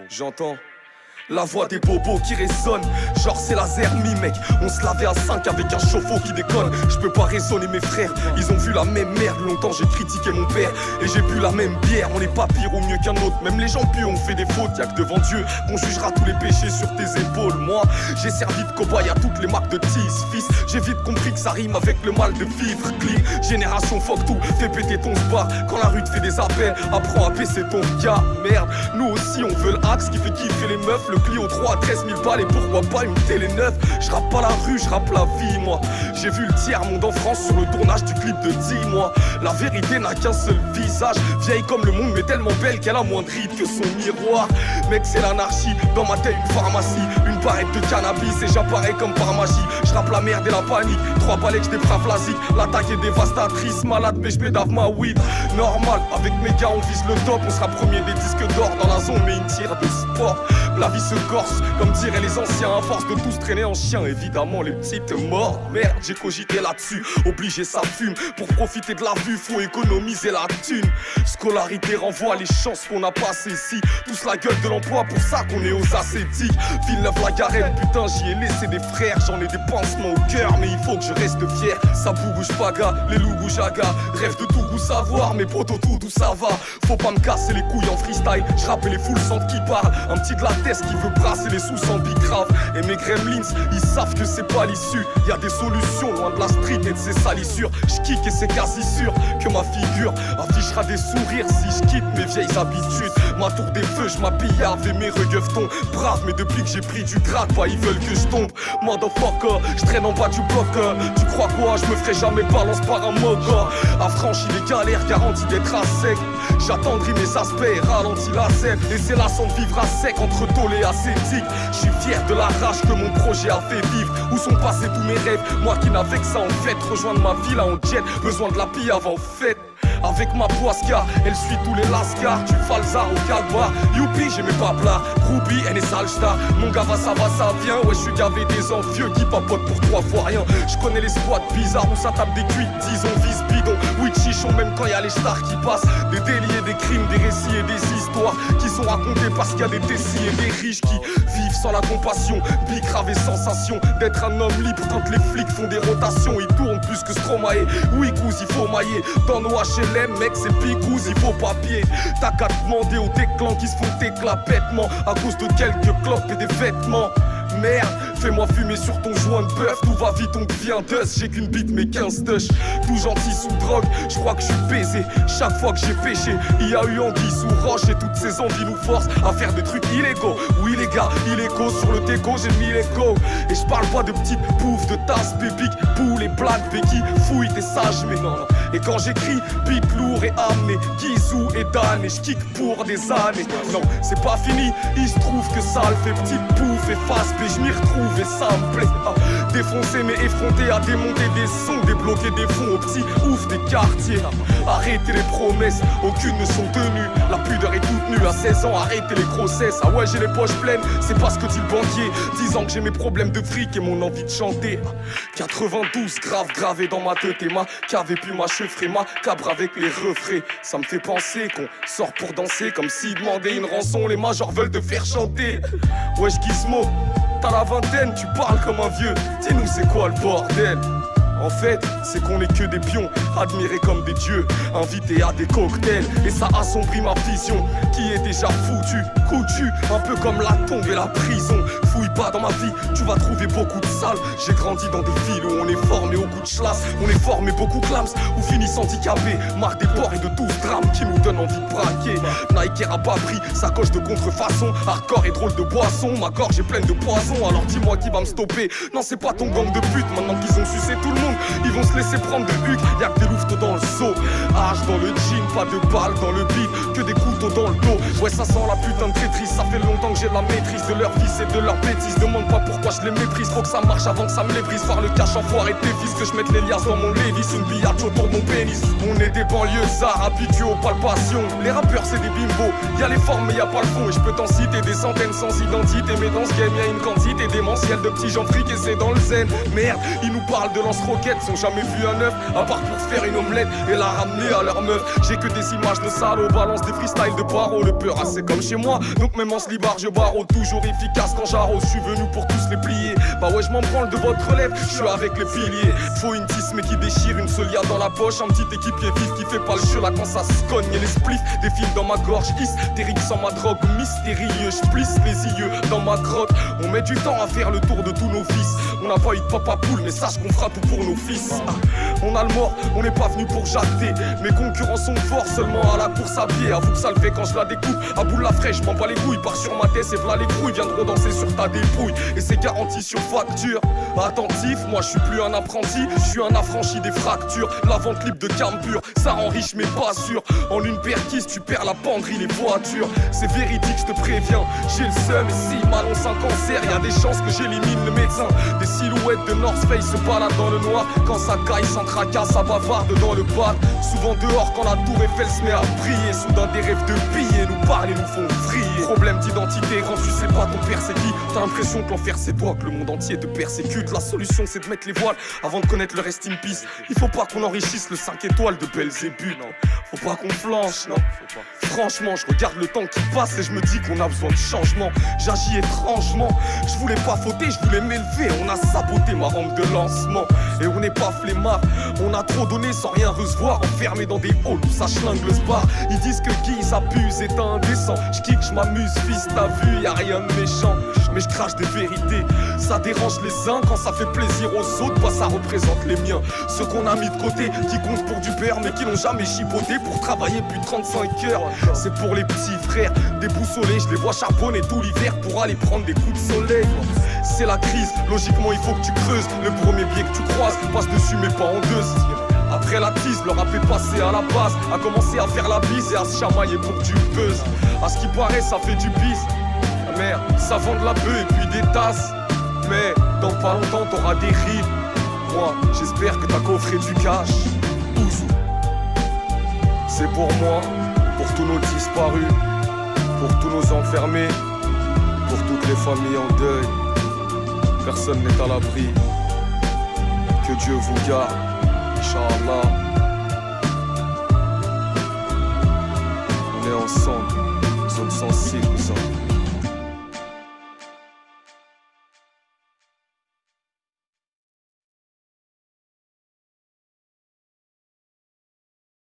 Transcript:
J'entends la voix des bobos qui résonne, genre c'est laser mi mec. On se lavait à 5 avec un chauffe-eau qui déconne. Je peux pas raisonner mes frères, ils ont vu la même merde. Longtemps j'ai critiqué mon père et j'ai bu la même bière. On n'est pas pire ou mieux qu'un autre, même les gens purs ont fait des fautes. Y'a que devant Dieu qu'on jugera tous les péchés sur tes épaules. Moi j'ai servi de cobaye à toutes les marques de tease. Fils, j'ai vite compris que ça rime avec le mal de vivre. Clean, génération fuck tout, fais péter ton spar. Quand la rue te fait des appels, apprends à baisser ton gars. Merde, nous aussi on veut le axe qui fait kiffer les meufs. Le Clio 3 à 13 000 balles et pourquoi pas une télé neuve. Je rappe pas la rue, je rappe la vie moi. J'ai vu le tiers monde en France sur le tournage du clip de 10 mois. La vérité n'a qu'un seul visage, vieille comme le monde mais tellement belle qu'elle a moins de rides que son miroir. Mec c'est l'anarchie, dans ma tête une pharmacie. Une barrette de cannabis et j'apparais comme par magie. Je rappe la merde et la panique, 3 balais que je déprave la zik. L'attaque est dévastatrice, malade mais je bédave ma weed. Normal, avec mes gars on vise le top. On sera premier des disques d'or dans la zone mais une tire de sport. La vie se corse, comme diraient les anciens, à force de tous traîner en chien, évidemment les petites morts. Merde, j'ai cogité là-dessus, obligé ça fume. Pour profiter de la vue, faut économiser la thune. Scolarité renvoie les chances qu'on a passées ici. Tous la gueule de l'emploi, pour ça qu'on est aux ascétiques. Villeneuve-la-Garenne, putain j'y ai laissé des frères. J'en ai des pansements au cœur, mais il faut que je reste fier. Ça bouge pas gars, les loups bougent à gars. Rêve de tout goût savoir, mais potos tout d'où ça va. Faut pas me casser les couilles en freestyle. Je rappelle les foules sentent qui parlent. Un petit de la tête qui veut brasser les sous sans bicrave. Et mes gremlins, ils savent que c'est pas l'issue. Y'a des solutions loin de la street et de ses salissures. J'kick et c'est quasi sûr que ma figure affichera des sourires si je quitte mes vieilles habitudes. Ma tour des feux, je m'apillarde et mes regueuvretons. Brave, mais depuis que j'ai pris du grade, bah ils veulent que je tombe. Motherfucker, je traîne en bas du bloc. Tu crois quoi, je me ferai jamais balance par un moga. Affranchi les galères, garanti d'être à sec. J'attendrai mes aspects et ralentis la scène. Et c'est la de vivre à sec entre tôle et ascétique. Je suis fier de la rage que mon projet a fait vivre. Où sont passés tous mes rêves, moi qui n'avais que ça en fait. Rejoindre ma ville en jet, besoin de la pille avant fête. Avec ma poisca, elle suit tous les lascars. Du falzar au calbar, youpi j'ai mes paplas. Groupie, elle est sale star. Mon gars va ça vient. Ouais je suis gavé des envieux qui papotent pour 3 fois rien. Je connais les squats bizarres où ça tape des cuites. Disons vis bidon, oui chichon même quand y'a les stars qui passent. Des délits et des crimes, des récits et des histoires qui sont racontés parce qu'il y a des décis et des riches qui vivent sans la compassion. Bicrave et sensation d'être un homme libre quand les flics font des rotations. Ils tournent plus que Stromae. Oui cousin il faut mailler dans nos HLM mec c'est picouze, il faut papier. T'as qu'à demander aux déclans qui se font éclapètement à cause de quelques clopes et des vêtements. Merde, fais-moi fumer sur ton joint de bœuf. Tout va vite, on devient dust. J'ai qu'une bite, mais 15 touches. Tout gentil sous drogue, je crois que je suis baisé. Chaque fois que j'ai péché, il y a eu anguille sous roche. Et toutes ces envies nous forcent à faire des trucs illégaux. Oui les gars, illégaux, sur le déco j'ai mis les go. Et je parle pas de petites bouffes, de tasses, pépiques, poules et blagues, béquilles. Fouille, t'es sage, mais non. Et quand j'écris, beat lourd et amené, Guizou et Dan. Et je kick pour des années. Non, c'est pas fini, il se trouve que ça le fait petite bouffe et face. Et je m'y retrouve et ça me plaît. Défoncer mais effronter à démonter des sons, débloquer des fonds aux petits ouf des quartiers. Arrêtez les promesses, aucune ne sont tenues. La pudeur est toute nue à 16 ans, arrêtez les grossesses. Ah ouais j'ai les poches pleines, c'est pas ce que dit le banquier. 10 ans que j'ai mes problèmes de fric et mon envie de chanter. 92 grave gravé dans ma tête et ma cave et puis ma chevre et ma cabre avec les refrains. Ça me fait penser qu'on sort pour danser comme s'ils demandaient une rançon. Les majors veulent te faire chanter. Wesh Gizmo, t'as la vingtaine, tu parles comme un vieux. Dis-nous c'est quoi le bordel? En fait, c'est qu'on est que des pions, admirés comme des dieux, invités à des cocktails. Et ça assombrit ma vision, qui est déjà foutue, coutue, un peu comme la tombe et la prison. Fouille pas dans ma vie, tu vas trouver beaucoup de salles. J'ai grandi dans des villes où on est formé au coup de schlass. On est formé beaucoup clams, où finissent handicapés. Marre des ports et de 12 drames qui nous donnent envie de braquer. Nike a pas pris, sacoche de contrefaçon. Hardcore et drôle de boisson, ma gorge est pleine de poison. Alors dis-moi qui va me stopper. Non c'est pas ton gang de pute, maintenant qu'ils ont sucé tout le monde. secondes, ils vont se laisser prendre de huc. Y'a que des louveteaux dans le seau. Hache dans le jean, pas de balles dans le bif, que des couteaux dans le dos. Ouais, ça sent la putain de traîtrise. Ça fait longtemps que j'ai la maîtrise de leur vice et de leur bêtise. Demande pas pourquoi je les méprise. Faut que ça marche avant que ça me les brise. Voir le cash enfoiré de tes fils, que je mette les liasses dans mon Lévis. Une billard autour de mon pénis. On est des banlieusards habitués aux palpations. Les rappeurs c'est des bimbos. Y'a les formes mais y'a pas le fond. Et je peux t'en citer des centaines sans identité. Mais dans ce game y'a une quantité démentielle de petits gens friqués, c'est dans le zen. Merde, ils nous parlent de lance-roquettes. Sont jamais vu un œuf, à part pour faire une omelette et la ramener à leur meuf. J'ai que des images de salauds, balance des freestyles de paro. Le peur c'est comme chez moi, donc même en slibard je barreau. Toujours efficace quand j'arrose, je suis venu pour tous les plier. Bah ouais, je m'en branle de votre relève, je suis avec les piliers. Faut une tisse mais qui déchire, une seule dans la poche. Un petit équipier vif qui fait pas le jeu là quand ça se cogne. Et les spliffs défilent dans ma gorge, hystérique sans ma drogue. Mystérieux, je plisse les yeux dans ma grotte. On met du temps à faire le tour de tous nos fils. On n'a pas eu de papa poule, mais sache qu'on fera tout pour nos fils. On a le mort, on n'est pas venu pour jacter. Mes concurrents sont forts seulement à la course à pied. Avoue que ça le fait quand je la découpe. À bout la fraîche, m'en bats les couilles. Part sur ma tête et v'là les couilles. Viendront danser sur ta dépouille. Et c'est garanti sur facture. Attentif, moi je suis plus un apprenti. Je suis un affranchi des fractures. La vente libre de carbure, ça enriche mais pas sûr. En une perquise, tu perds la penderie, les voitures. C'est véridique, je te préviens. J'ai le seum et s'il m'annonce un cancer, y'a des chances que j'élimine le médecin. Des silhouettes de North Face se baladent dans le noir. Quand ça caille sans tracas, ça bavarde dans le bac. Souvent dehors quand la tour Eiffel se met à briller. Soudain des rêves de billets nous parlent et nous font vriller. Problème d'identité quand tu sais pas ton père c'est qui. T'as l'impression que l'enfer c'est toi, que le monde entier te persécute. La solution c'est de mettre les voiles avant de connaître le rest in peace. Il faut pas qu'on enrichisse le 5 étoiles de Belzébuth. Faut pas qu'on flanche, non. Franchement, je regarde le temps qui passe et je me dis qu'on a besoin de changement. J'agis étrangement, je voulais pas fauter, je voulais m'élever. On a saboté ma rampe de lancement. Et on n'est pas flemmard, on a trop donné sans rien recevoir. Enfermé dans des halls où ça schlingue le spar. Ils disent que qui s'abuse est indécent. Je kick, je m'amuse, fils, t'as vu, y'a rien de méchant. Mais je crache des vérités, ça dérange les uns. Quand ça fait plaisir aux autres, bah ça représente les miens. Ceux qu'on a mis de côté, qui comptent pour du beurre mais qui n'ont jamais chipoté pour travailler plus de 35 heures. C'est pour les petits frères, déboussolés, je les vois charbonner tout l'hiver pour aller prendre des coups de soleil. C'est la crise, logiquement il faut que tu creuses. Le premier biais que tu croises, passe dessus mais pas en deux. Après la tease, le rap est passé à la base, a commencé à faire la bise et à se chamailler pour du buzz. À ce qui paraît ça fait du bis. Ah merde, ça vend de la bœuf et puis des tasses. Mais dans pas longtemps t'auras des rides. Moi j'espère que t'as coffré du cash. Ouzou. C'est pour moi, pour tous nos disparus, pour tous nos enfermés, pour toutes les familles en deuil. Personne n'est à l'abri. Que Dieu vous garde, Inch'Allah. On est ensemble, nous sommes sensibles, nous sommes